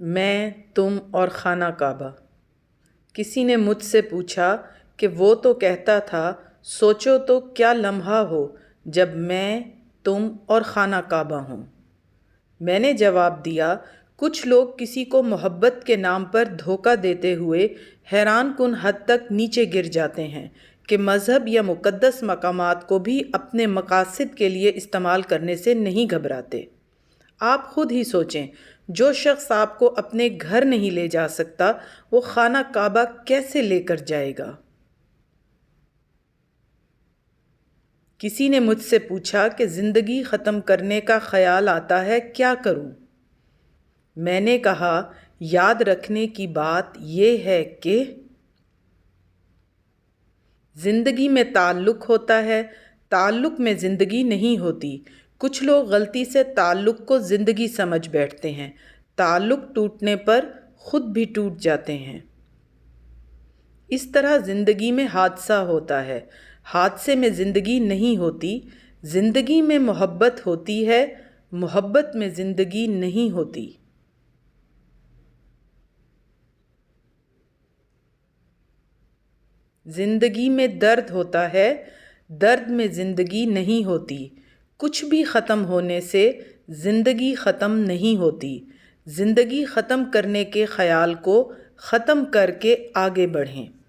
میں، تم اور خانہ کعبہ۔ کسی نے مجھ سے پوچھا کہ وہ تو کہتا تھا سوچو تو کیا لمحہ ہو جب میں، تم اور خانہ کعبہ ہوں۔ میں نے جواب دیا کچھ لوگ کسی کو محبت کے نام پر دھوکہ دیتے ہوئے حیران کن حد تک نیچے گر جاتے ہیں کہ مذہب یا مقدس مقامات کو بھی اپنے مقاصد کے لیے استعمال کرنے سے نہیں گھبراتے۔ آپ خود ہی سوچیں، جو شخص آپ کو اپنے گھر نہیں لے جا سکتا وہ خانہ کعبہ کیسے لے کر جائے گا؟ کسی نے مجھ سے پوچھا کہ زندگی ختم کرنے کا خیال آتا ہے، کیا کروں؟ میں نے کہا یاد رکھنے کی بات یہ ہے کہ زندگی میں تعلق ہوتا ہے، تعلق میں زندگی نہیں ہوتی۔ کچھ لوگ غلطی سے تعلق کو زندگی سمجھ بیٹھتے ہیں، تعلق ٹوٹنے پر خود بھی ٹوٹ جاتے ہیں۔ اس طرح زندگی میں حادثہ ہوتا ہے، حادثے میں زندگی نہیں ہوتی۔ زندگی میں محبت ہوتی ہے، محبت میں زندگی نہیں ہوتی۔ زندگی میں درد ہوتا ہے، درد میں زندگی نہیں ہوتی۔ کچھ بھی ختم ہونے سے زندگی ختم نہیں ہوتی۔ زندگی ختم کرنے کے خیال کو ختم کر کے آگے بڑھیں۔